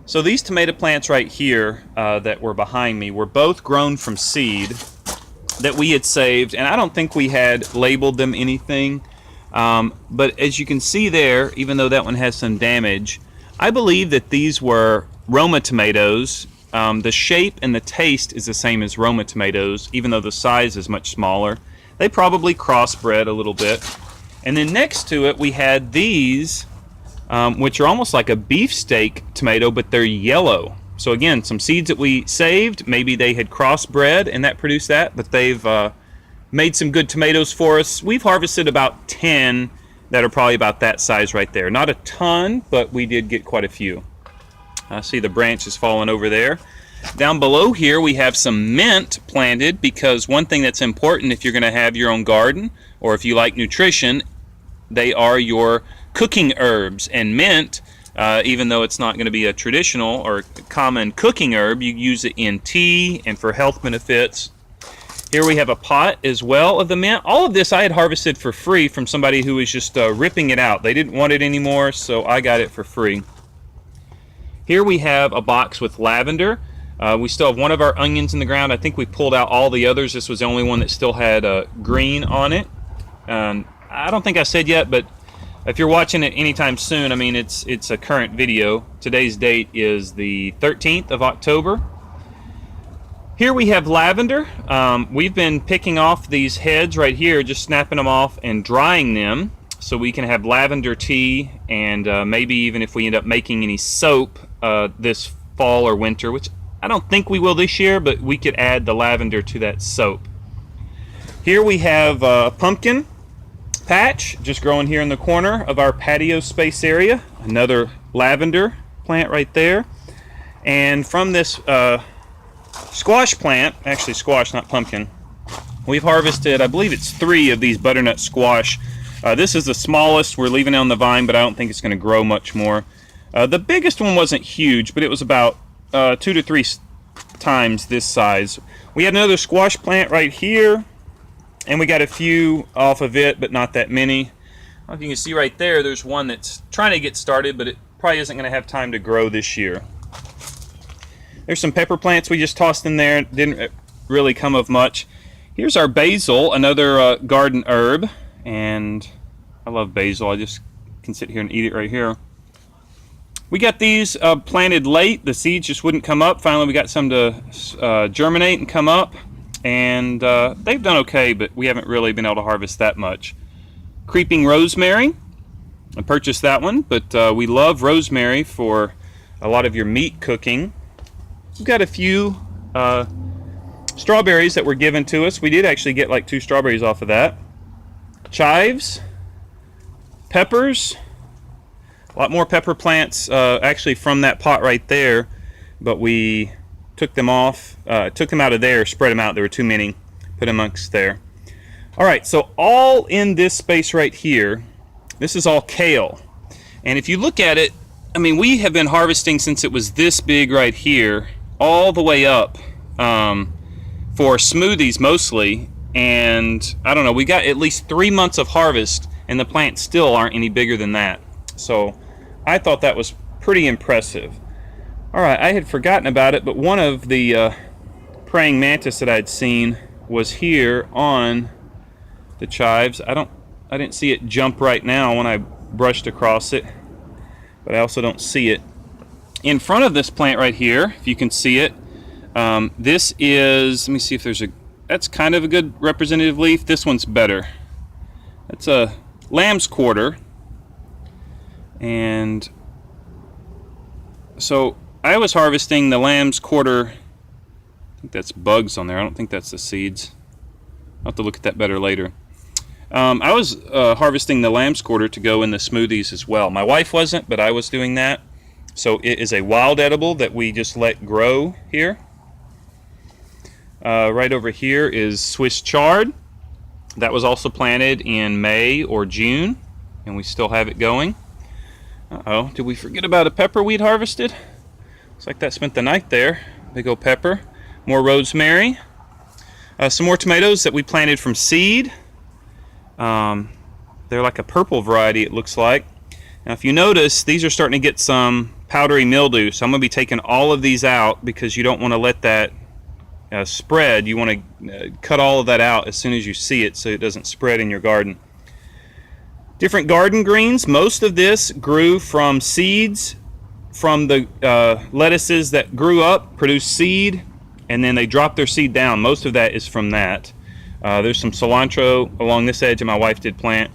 So these tomato plants right here that were behind me were both grown from seed that we had saved, and I don't think we had labeled them anything. But as you can see there, even though that one has some damage, I believe that these were Roma tomatoes. The shape and the taste is the same as Roma tomatoes, even though the size is much smaller. They probably crossbred a little bit. And then next to it we had these, which are almost like a beefsteak tomato, but they're yellow. So again, some seeds that we saved, maybe they had crossbred and that produced that, but they've made some good tomatoes for us. We've harvested about 10 that are probably about that size right there. Not a ton, but we did get quite a few. I see the branch is falling over there. Down below here we have some mint planted, because one thing that's important if you're going to have your own garden, or if you like nutrition, they are your cooking herbs. And mint, even though it's not going to be a traditional or common cooking herb, you use it in tea and for health benefits. Here we have a pot as well of the mint. All of this I had harvested for free from somebody who was just ripping it out. They didn't want it anymore, so I got it for free. Here we have a box with lavender. We still have one of our onions in the ground. I think we pulled out all the others. This was the only one that still had green on it. I don't think I said yet, but if you're watching it anytime soon, I mean, it's a current video. Today's date is the 13th of October. Here we have lavender. We've been picking off these heads right here, just snapping them off and drying them so we can have lavender tea, and maybe even if we end up making any soap this fall or winter, which I don't think we will this year, but we could add the lavender to that soap. Here we have a pumpkin patch just growing here in the corner of our patio space area. Another lavender plant right there. And from this squash plant, actually squash, not pumpkin, we've harvested, I believe it's 3 of these butternut squash. This is the smallest. We're leaving it on the vine, but I don't think it's going to grow much more. The biggest one wasn't huge, but it was about 2 to 3 times this size. We had another squash plant right here, and we got a few off of it, but not that many. I don't know if you can see right there, there's one that's trying to get started, but it probably isn't going to have time to grow this year. There's some pepper plants we just tossed in there. Didn't really come of much. Here's our basil, another garden herb, and I love basil. I just can sit here and eat it right here. We got these planted late. The seeds just wouldn't come up. Finally, we got some to germinate and come up, and they've done okay, but we haven't really been able to harvest that much. Creeping rosemary, I purchased that one, but we love rosemary for a lot of your meat cooking. We've got a few strawberries that were given to us. We did actually get like 2 strawberries off of that. Chives, peppers, a lot more pepper plants actually from that pot right there, but we took them off, took them out of there, spread them out. There were too many, put them amongst there. All right, so all in this space right here, this is all kale. And if you look at it, I mean, we have been harvesting since it was this big right here, all the way up for smoothies mostly. And I don't know, we got at least 3 months of harvest, and the plants still aren't any bigger than that. So I thought that was pretty impressive. All right, I had forgotten about it, but one of the praying mantis that I'd seen was here on the chives. I didn't see it jump right now when I brushed across it, but I also don't see it in front of this plant right here. If you can see it, this is, let me see if there's a, that's kind of a good representative leaf. This one's better. That's a lamb's quarter. And so I was harvesting the lamb's quarter. I think that's bugs on there. I don't think that's the seeds. I'll have to look at that better later. I was harvesting the lamb's quarter to go in the smoothies as well. My wife wasn't, but I was doing that. So it is a wild edible that we just let grow here. Right over here is Swiss chard. That was also planted in May or June, and we still have it going. Uh-oh, did we forget about a pepper we'd harvested? Looks like that spent the night there. Big old pepper. More rosemary. Some more tomatoes that we planted from seed. They're like a purple variety, it looks like. Now if you notice, these are starting to get some powdery mildew, so I'm going to be taking all of these out because you don't want to let that spread. You want to cut all of that out as soon as you see it so it doesn't spread in your garden. Different garden greens. Most of this grew from seeds from the lettuces that grew up, produced seed, and then they dropped their seed down. Most of that is from that. There's some cilantro along this edge that my wife did plant.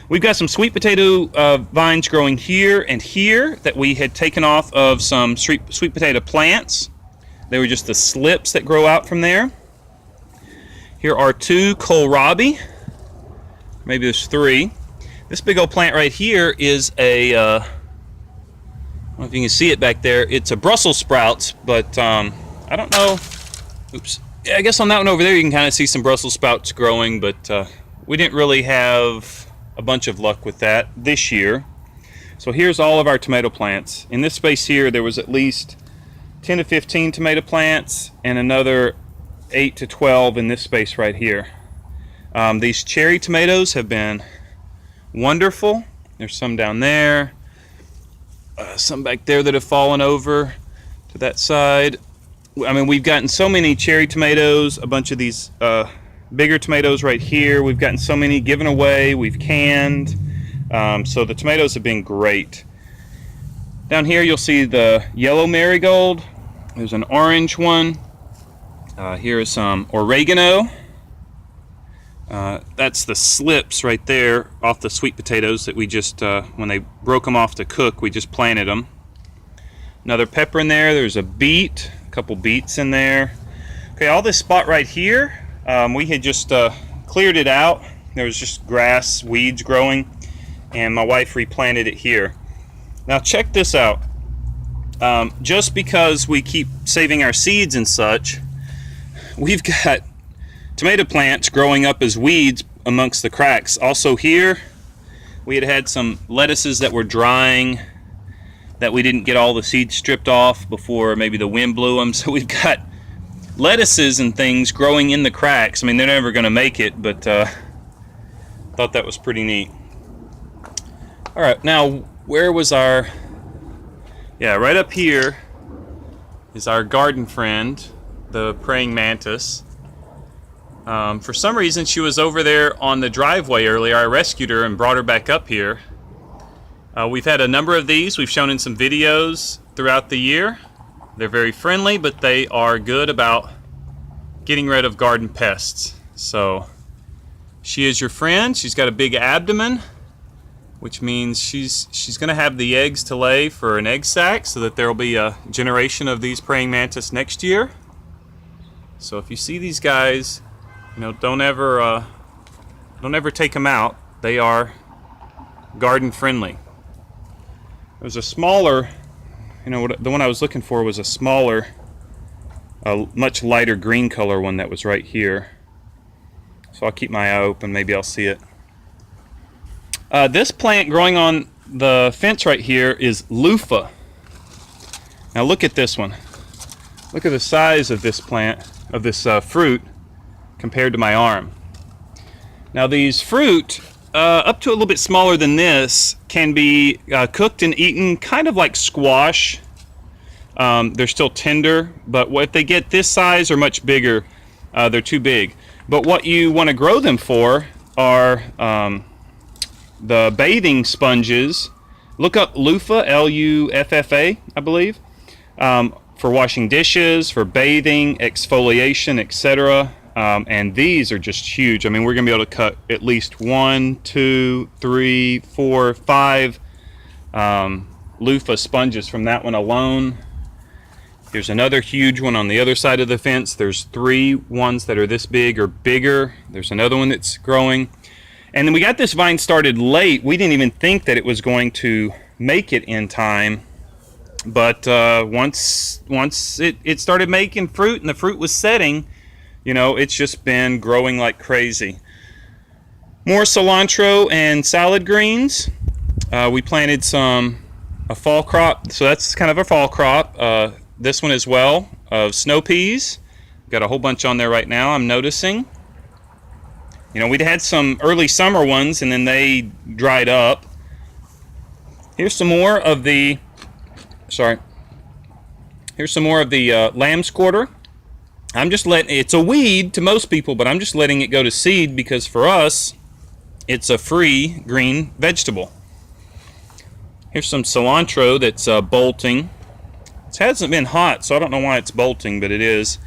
We've got some sweet potato vines growing here and here that we had taken off of some sweet potato plants. They were just the slips that grow out from there. Here are 2 kohlrabi. Maybe there's 3. This big old plant right here is a, I don't know if you can see it back there. It's a Brussels sprouts, but I don't know. Oops. Yeah, I guess on that one over there you can kind of see some Brussels sprouts growing, but we didn't really have a bunch of luck with that this year. So here's all of our tomato plants. In this space here, there was at least 10 to 15 tomato plants and another 8 to 12 in this space right here. These cherry tomatoes have been wonderful. There's some down there, some back there that have fallen over to that side. I mean, we've gotten so many cherry tomatoes, a bunch of these bigger tomatoes right here. We've gotten so many given away, we've canned. So the tomatoes have been great. Down here you'll see the yellow marigold. There's an orange one. Here is some oregano. That's the slips right there off the sweet potatoes that we just, when they broke them off to cook, we just planted them. Another pepper in there. There's a beet, a couple beets in there. Okay, all this spot right here, we had just cleared it out. There was just grass, weeds growing, and my wife replanted it here. Now check this out. Just because we keep saving our seeds and such, we've got tomato plants growing up as weeds amongst the cracks. Also here, we had some lettuces that were drying that we didn't get all the seeds stripped off before maybe the wind blew them. So we've got lettuces and things growing in the cracks. I mean, they're never going to make it, but thought that was pretty neat. All right, now where was our... Yeah, right up here is our garden friend, the praying mantis. For some reason, she was over there on the driveway earlier. I rescued her and brought her back up here. We've had a number of these. We've shown in some videos throughout the year. They're very friendly, but they are good about getting rid of garden pests. So she is your friend. She's got a big abdomen, which means she's going to have the eggs to lay for an egg sac, so that there will be a generation of these praying mantis next year. So if you see these guys, you know, don't ever take them out. They are garden friendly. There's a smaller, you know, the one I was looking for was a smaller, much lighter green color one that was right here. So I'll keep my eye open, maybe I'll see it. This plant growing on the fence right here is loofah. Now look at this one. Look at the size of this plant, of this fruit, compared to my arm. Now these fruit, up to a little bit smaller than this, can be cooked and eaten kind of like squash. They're still tender, but if they get this size or much bigger, they're too big. But what you want to grow them for are the bathing sponges. Look up loofah, L-U-F-F-A, I believe, for washing dishes, for bathing, exfoliation, etc. And these are just huge. I mean, we're going to be able to cut at least 1, 2, 3, 4, 5 loofah sponges from that one alone. Here's another huge one on the other side of the fence. There's 3 ones that are this big or bigger. There's another one that's growing. And then we got this vine started late. We didn't even think that it was going to make it in time. But once it started making fruit and the fruit was setting, you know, it's just been growing like crazy. More cilantro and salad greens. We planted a fall crop, so that's kind of a fall crop. This one as well, of snow peas. Got a whole bunch on there right now, I'm noticing. You know, we'd had some early summer ones and then they dried up. Here's some more of the, here's some more of the lamb's quarter. I'm just letting, it's a weed to most people, but I'm just letting it go to seed because for us, it's a free green vegetable. Here's some cilantro that's bolting. It hasn't been hot, so I don't know why it's bolting, but it is.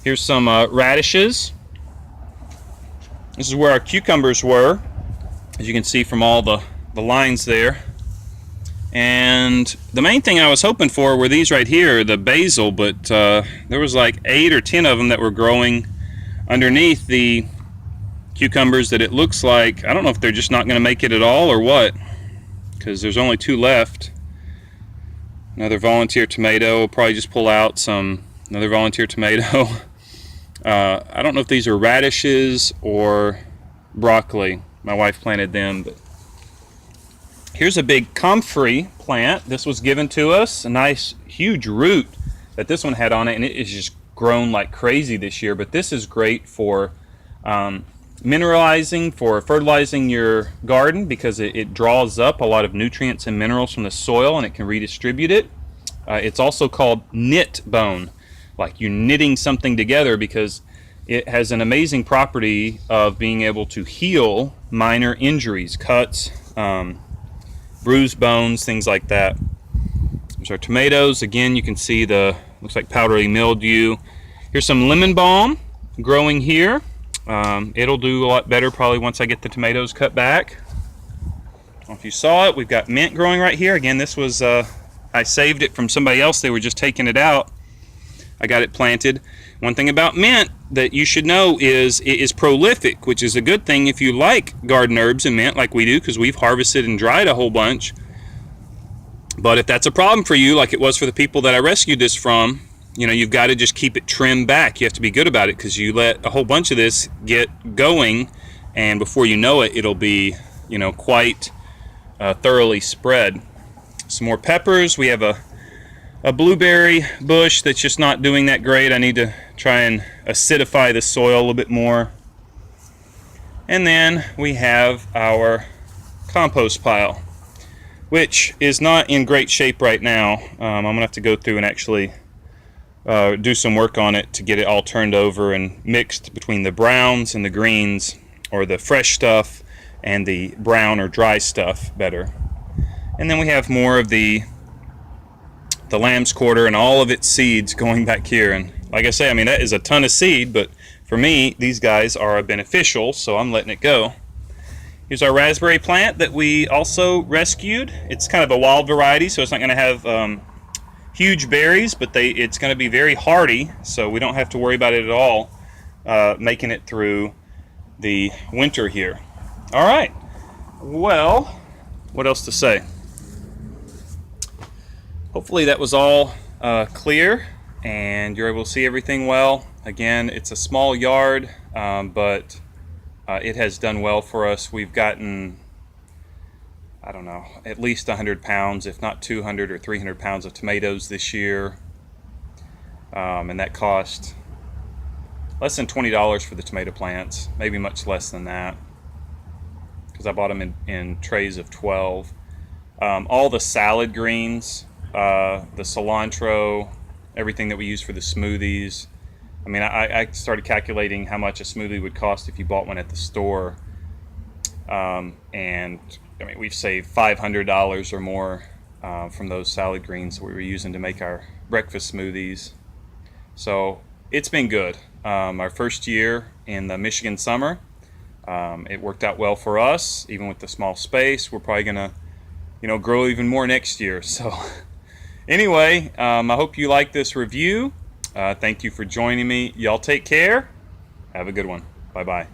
Here's some radishes. This is where our cucumbers were, as you can see from all the lines there. And the main thing I was hoping for were these right here, the basil, but there was like 8 or 10 of them that were growing underneath the cucumbers that it looks like, I don't know if they're just not going to make it at all or what, because there's only 2 left. Another volunteer tomato, we'll probably just pull out another volunteer tomato. I don't know if these are radishes or broccoli. My wife planted them, but here's a big comfrey plant. This was given to us, a nice huge root that this one had on it, and it is just grown like crazy this year. But this is great for mineralizing, for fertilizing your garden, because it draws up a lot of nutrients and minerals from the soil and it can redistribute it. It's also called knit bone, like you're knitting something together, because it has an amazing property of being able to heal minor injuries, cuts, bruised bones, things like that. There's our tomatoes. Again, you can see looks like powdery mildew. Here's some lemon balm growing here. It'll do a lot better probably once I get the tomatoes cut back. I don't know if you saw it. We've got mint growing right here. Again, this was, I saved it from somebody else. They were just taking it out. I got it planted. One thing about mint that you should know is it is prolific, which is a good thing if you like garden herbs and mint like we do, because we've harvested and dried a whole bunch. But if that's a problem for you, like it was for the people that I rescued this from, you know, you've got to just keep it trimmed back. You have to be good about it, because you let a whole bunch of this get going, and before you know it, it'll be, you know, quite thoroughly spread. Some more peppers. We have a blueberry bush that's just not doing that great. I need to try and acidify the soil a little bit more. And then we have our compost pile, which is not in great shape right now. I'm gonna have to go through and actually do some work on it to get it all turned over and mixed between the browns and the greens, or the fresh stuff and the brown or dry stuff better. And then we have more of the lamb's quarter and all of its seeds going back here. And like I say, I mean, that is a ton of seed, but for me, these guys are beneficial, so I'm letting it go. Here's our raspberry plant that we also rescued. It's kind of a wild variety, so it's not going to have huge berries, but it's going to be very hardy, so we don't have to worry about it at all making it through the winter here. All right, well, what else to say? Hopefully that was all clear and you're able to see everything well. Again, it's a small yard, but it has done well for us. We've gotten, I don't know, at least 100 pounds, if not 200 or 300 pounds of tomatoes this year. And that cost less than $20 for the tomato plants, maybe much less than that, because I bought them in trays of 12. All the salad greens, the cilantro, everything that we use for the smoothies. I mean, I started calculating how much a smoothie would cost if you bought one at the store. And I mean, we've saved $500 or more from those salad greens that we were using to make our breakfast smoothies. So it's been good. Our first year in the Michigan summer, it worked out well for us, even with the small space. We're probably gonna, grow even more next year. So anyway, I hope you like this review. Thank you for joining me. Y'all take care. Have a good one. Bye-bye.